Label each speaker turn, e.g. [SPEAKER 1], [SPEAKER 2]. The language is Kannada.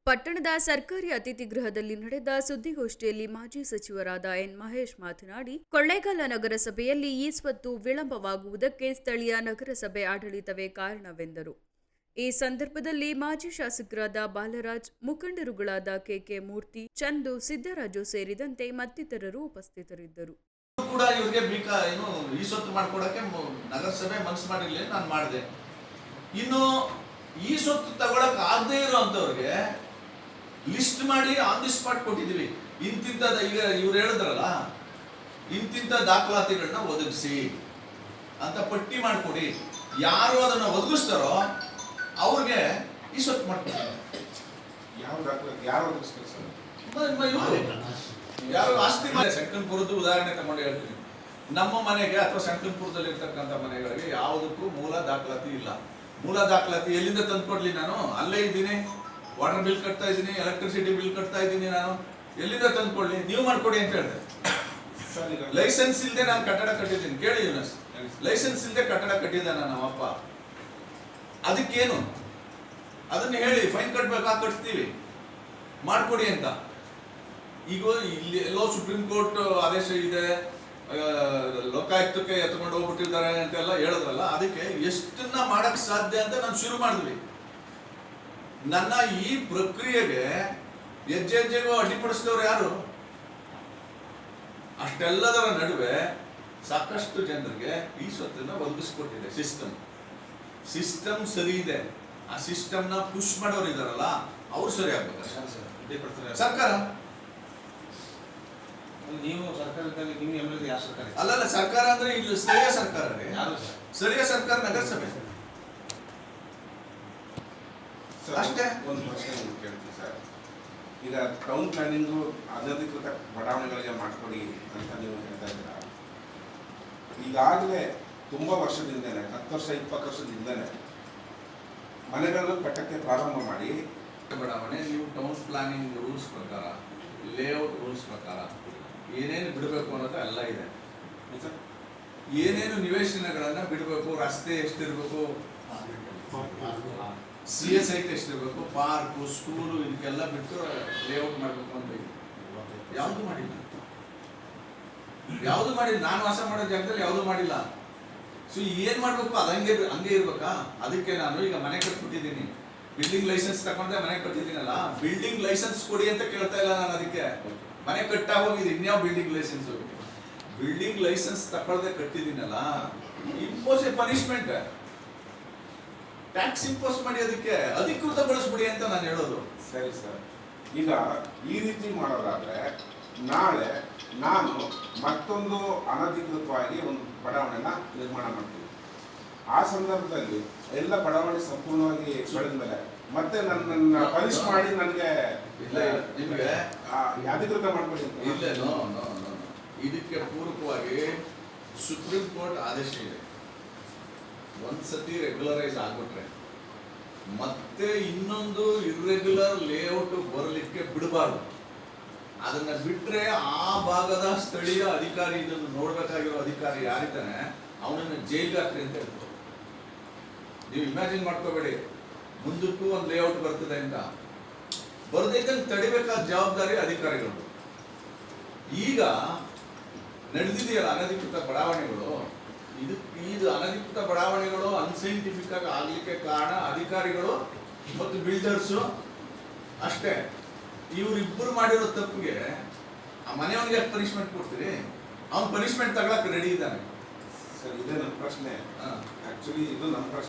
[SPEAKER 1] ಪಟ್ಟಣದ ಸರ್ಕಾರಿ ಅತಿಥಿ ಗೃಹದಲ್ಲಿ ನಡೆದ ಸುದ್ದಿಗೋಷ್ಠಿಯಲ್ಲಿ ಮಾಜಿ ಸಚಿವರಾದ ಎನ್ ಮಹೇಶ್ ಮಾತನಾಡಿ, ಕೊಳ್ಳೇಗಾಲ ನಗರಸಭೆಯಲ್ಲಿ ಈ ಸ್ವತ್ತು ವಿಳಂಬವಾಗುವುದಕ್ಕೆ ಸ್ಥಳೀಯ ನಗರಸಭೆ ಆಡಳಿತವೇ ಕಾರಣವೆಂದರು. ಈ ಸಂದರ್ಭದಲ್ಲಿ ಮಾಜಿ ಶಾಸಕರಾದ ಬಾಲರಾಜ್, ಮುಖಂಡರುಗಳಾದ ಕೆಕೆ ಮೂರ್ತಿ, ಚಂದು, ಸಿದ್ದರಾಜು ಸೇರಿದಂತೆ ಮತ್ತಿತರರು ಉಪಸ್ಥಿತರಿದ್ದರು.
[SPEAKER 2] ಕೂಡ ಇವರಿಗೆ ಈ ಸ್ವತ್ತು ಮಾಡ್ಕೊಡಕ್ಕೆ ನಗರಸಭೆ ಮನಸ್ಸು ಮಾಡಿರ್ಲಿ, ನಾನು ಮಾಡಿದೆ. ಇನ್ನು ಈ ಸ್ವತ್ತು ತಗೊಳಕ್ ಆಗದೆ ಇರೋಂಥವ್ರಿಗೆ ಲಿಸ್ಟ್ ಮಾಡಿ ಆನ್ ದಿ ಸ್ಪಾಟ್ ಕೊಟ್ಟಿದ್ದೀವಿ. ಇಂತಿಂತ ಈಗ ಇವ್ರು ಹೇಳಿದ್ರಲ್ಲ, ಇಂತಿಂತ ದಾಖಲಾತಿಗಳನ್ನ ಒದಗಿಸಿ ಅಂತ ಪಟ್ಟಿ ಮಾಡಿಕೊಡಿ. ಯಾರು ಅದನ್ನ ಒದಗಿಸ್ತಾರೋ ಅವ್ರಿಗೆ ಈ ಸ್ವತ್ತು ಮಾಡ್ಕೊಡ್ತಾರೆ.
[SPEAKER 3] ಯಾವ ದಾಖಲಾತಿ ಯಾರು ಒದಗಿಸ್ತಾರೆ ಸರ್?
[SPEAKER 2] ಯಾರು ಆಸ್ತಿ ಶಂಕರಪುರದ ಉದಾಹರಣೆ ತಗೊಂಡು ಹೇಳ್ತೀನಿ. ನಮ್ಮ ಮನೆಗೆ ಅಥವಾ ಶಂಕರಪುರದಲ್ಲಿ ಇರ್ತಕ್ಕಂಥ ಮನೆಗಳಿಗೆ ಯಾವುದಕ್ಕೂ ಮೂಲ ದಾಖಲಾತಿ ಇಲ್ಲ. ಮೂಲ ದಾಖಲಾತಿ ಎಲ್ಲಿಂದ ತಂದ್ಕೊಡ್ಲಿ? ನಾನು ಅಲ್ಲೇ ಇದ್ದೀನಿ, ವಾಟರ್ ಬಿಲ್ ಕಟ್ತಾ ಇದ್ದೀನಿ, ಎಲೆಕ್ಟ್ರಿಸಿಟಿ ಬಿಲ್ ಕಟ್ತಾ ಇದ್ದೀನಿ, ನಾನು ಎಲ್ಲಿಂದ ತಂದ್ಕೊಳ್ಳಿ? ನೀವು ಮಾಡ್ಕೊಡಿ ಅಂತ ಹೇಳಿದೆ. ಲೈಸೆನ್ಸ್ ಇಲ್ಲದೆ ನಾನು ಕಟ್ಟಡ ಕಟ್ಟಿದ್ದೀನಿ. ಕೇಳಿ ಯೂನಸ್, ಲೈಸೆನ್ಸ್ ಇಲ್ಲದೆ ಕಟ್ಟಡ ಕಟ್ಟಿದ್ದಾನ ನಮ್ಮಪ್ಪ, ಅದಕ್ಕೇನು? ಅದನ್ನ ಹೇಳಿ, ಫೈನ್ ಕಟ್ಬೇಕಾ? ಕಟ್ತೀವಿ, ಮಾಡ್ಕೊಡಿ ಅಂತ. ಈಗ ಇಲ್ಲಿ ಎಲ್ಲೋ ಸುಪ್ರೀಂ ಕೋರ್ಟ್ ಆದೇಶ ಇದೆ, ಲೋಕಾಯುಕ್ತಕ್ಕೆ ಎತ್ಕೊಂಡು ಹೋಗ್ಬಿಟ್ಟಿದ್ದಾರೆ ಅಂತೆಲ್ಲ ಹೇಳಿದ್ರಲ್ಲ, ಅದಕ್ಕೆ ಎಷ್ಟನ್ನ ಮಾಡಕ್ ಸಾಧ್ಯ ಅಂತ ನಾನು ಶುರು ಮಾಡಿದ್ವಿ. ನನ್ನ ಈ ಪ್ರಕ್ರಿಯೆಗೆ ಹೆಜ್ಜೆಗೂ ಅಡ್ಡಿಪಡಿಸಿದವರು ಯಾರು? ಅಷ್ಟೆಲ್ಲದರ ನಡುವೆ ಸಾಕಷ್ಟು ಜನರಿಗೆ ಈ ಸ್ವತ್ತನ್ನ ಒದಗಿಸ್ಕೊಟ್ಟಿದೆ ಸಿಸ್ಟಮ್ ಸರಿ ಇದೆ. ಆ ಸಿಸ್ಟಮ್ನ ಪುಷ್ ಮಾಡೋರು ಇದಾರಲ್ಲ, ಅವ್ರು ಸರಿ ಆಗ್ಬೇಕು. ಸರ್ಕಾರ
[SPEAKER 3] ನೀವು ಸರ್ಕಾರದಲ್ಲಿ ನೀವು ಎಮ್ಎಲ್ಎ ಯಾವ ಸರ್ಕಾರ?
[SPEAKER 2] ಅಲ್ಲಲ್ಲ, ಸರ್ಕಾರ ಅಂದ್ರೆ ಇಲ್ಲಿ ಸ್ಥಳೀಯ ಸರ್ಕಾರ. ಸ್ಥಳೀಯ ಸರ್ಕಾರ ನಗರಸಭೆ ಅಷ್ಟೇ.
[SPEAKER 3] ಒಂದು ಪ್ರಶ್ನೆ ಕೇಳ್ತೀವಿ ಸರ್. ಈಗ ಟೌನ್ ಪ್ಲಾನಿಂಗು ಅನಧಿಕೃತ ಬಡಾವಣೆಗಳಿಗೆ ಮಾಡಿಕೊಡಿ ಅಂತ ನೀವು ಹೇಳ್ತಾ ಇದ್ದೀರಾ. ಈಗಾಗಲೇ ತುಂಬ ವರ್ಷದಿಂದನೇ, 10 ವರ್ಷ 20 ವರ್ಷದಿಂದನೇ ಮನೆಗಳನ್ನು ಕಟ್ಟಕ್ಕೆ ಪ್ರಾರಂಭ ಮಾಡಿ
[SPEAKER 2] ಬಡಾವಣೆ ನೀವು ಟೌನ್ ಪ್ಲಾನಿಂಗ್ ರೂಲ್ಸ್ ಪ್ರಕಾರ, ಲೇಔಟ್ ರೂಲ್ಸ್ ಪ್ರಕಾರ ಏನೇನು ಬಿಡಬೇಕು ಅನ್ನೋದು ಎಲ್ಲ ಇದೆ. ಏನೇನು ನಿವೇಶನಗಳನ್ನ ಬಿಡಬೇಕು, ರಸ್ತೆ ಎಷ್ಟಿರ್ಬೇಕು, CS ಐತೆ ಎಷ್ಟಿರ್ಬೇಕು, ಪಾರ್ಕು, ಸ್ಕೂಲು, ಇದಕ್ಕೆಲ್ಲ ಬಿಟ್ಟು ಲೇಔಟ್ ಮಾಡಬೇಕು ಅಂತ ಇದೆ. ಯಾವುದು ಮಾಡಿಲ್ಲ. ನಾನು ವಾಸ ಮಾಡೋ ಜಾಗದಲ್ಲಿ ಯಾವುದು ಮಾಡಿಲ್ಲ. ಸೊ ಏನ್ ಮಾಡ್ಬೇಕು? ಅದು ಹಂಗೆ ಇರ್ಬೇಕಾ? ಅದಕ್ಕೆ ನಾನು ಈಗ ಮನೆ ಕಟ್ಬಿಟ್ಟಿದ್ದೀನಿ, ಬಿಲ್ಡಿಂಗ್ ಲೈಸೆನ್ಸ್ ತಗೊಂಡೆ ಮನೆ ಕಟ್ಟಿದ್ದೀನಲ್ಲ, ಬಿಲ್ಡಿಂಗ್ ಲೈಸೆನ್ಸ್ ಕೊಡಿ ಅಂತ ಕೇಳ್ತಾ ಇಲ್ಲ ನಾನು. ಅದಕ್ಕೆ ಮನೆ ಕಟ್ಟಾಗ ಹೋಗಿದೆ, ಇನ್ಯಾವ ಬಿಲ್ಡಿಂಗ್ ಲೈಸೆನ್ಸ್ ತಗೊಳ್ದೆ ಕಟ್ಟಿದ್ದೀನಲ್ಲ, ಇಂಪೋಸ್ ಪನಿಷ್ಮೆಂಟ್, ಟ್ಯಾಕ್ಸ್ ಇಂಪೋಸ್ ಮಾಡಿ ಅದಕ್ಕೆ ಅಧಿಕೃತಗೊಳಿಸ್ಬಿಡಿ ಅಂತ ನಾನು ಹೇಳೋದು.
[SPEAKER 3] ಸರಿ ಸರ್, ಈಗ ಈ ರೀತಿ ಮಾಡೋದಾದ್ರೆ ನಾಳೆ ನಾನು ಮತ್ತೊಂದು ಅನಧಿಕೃತವಾಗಿ ಒಂದು ಬಡಾವಣೆನ ನಿರ್ಮಾಣ ಮಾಡ್ತೀನಿ. ಆ ಸಂದರ್ಭದಲ್ಲಿ ಎಲ್ಲ ಬಡಾವಣೆ ಸಂಪೂರ್ಣವಾಗಿ ಬೆಳೆದ ಮೇಲೆ ಮತ್ತೆ ನನ್ನ ಪನಿಷ್ ಮಾಡಿ ನನಗೆ
[SPEAKER 2] ನಿಮಗೆ
[SPEAKER 3] ಅಧಿಕೃತ ಮಾಡ್ಕೊಳ್ಳಿ.
[SPEAKER 2] ಇಲ್ಲ, ಇದಕ್ಕೆ ಪೂರಕವಾಗಿ ಸುಪ್ರೀಂ ಕೋರ್ಟ್ ಆದೇಶ ಇದೆ. ಒಂದ್ಸತಿ ರೆಗ್ಯುಲರೈಸ್ ಆಗ್ಬಿಟ್ರೆ ಮತ್ತೆ ಇನ್ನೊಂದು ಇರ್ರೆಗ್ಯುಲರ್ ಲೇಔಟ್ ಬರಲಿಕ್ಕೆ ಬಿಡಬಾರ್ದು. ಅದನ್ನ ಬಿಟ್ರೆ ಆ ಭಾಗದ ಸ್ಥಳೀಯ ಅಧಿಕಾರಿ, ಇದನ್ನು ನೋಡ್ಬೇಕಾಗಿರೋ ಅಧಿಕಾರಿ ಯಾರಿದ್ದಾನೆ, ಅವನನ್ನ ಜೈಲ್ಗೆ ಹಾಕ್ರಿ ಅಂತ ಹೇಳ್ತಾರೆ. ನೀವು ಇಮ್ಯಾಜಿನ್ ಮಾಡ್ಕೋಬೇಡಿ, ಮುಂದಕ್ಕೂ ಒಂದು ಲೇಔಟ್ ಬರ್ತದೆ ಅಂತ. ಬರದಿದ್ದಂಗೆ ತಡಿಬೇಕಾದ ಜವಾಬ್ದಾರಿ ಅಧಿಕಾರಿಗಳು. ಈಗ ನಡೆದಿದೆಯಲ್ಲ ಅನಧಿಕೃತ ಬಡಾವಣೆಗಳು, ಇದು ಅನಧಿಕೃತ ಬಡಾವಣೆಗಳು ಅನ್ಸೈಂಟಿಫಿಕ್ ಆಗಿ ಆಗ್ಲಿಕ್ಕೆ ಕಾರಣ ಅಧಿಕಾರಿಗಳು ಮತ್ತು ಬಿಲ್ಡರ್ಸು ಅಷ್ಟೇ. ಇವರಿಬ್ಬರು ಮಾಡಿರೋ ತಪ್ಪಿಗೆ ಆ ಮನೆಯವನಿಗೆ ಪನಿಷ್ಮೆಂಟ್ ಕೊಡ್ತೀರಿ? ಅವ್ನು ಪನಿಷ್ಮೆಂಟ್ ತಗೊಳಕ್ ರೆಡಿ ಇದ್ದಾನೆ.
[SPEAKER 3] ಸರ್, ಇದೇ ನನ್ನ ಪ್ರಶ್ನೆ. ಆಕ್ಚುಲಿ ಇದು ನನ್ನ ಪ್ರಶ್ನೆ.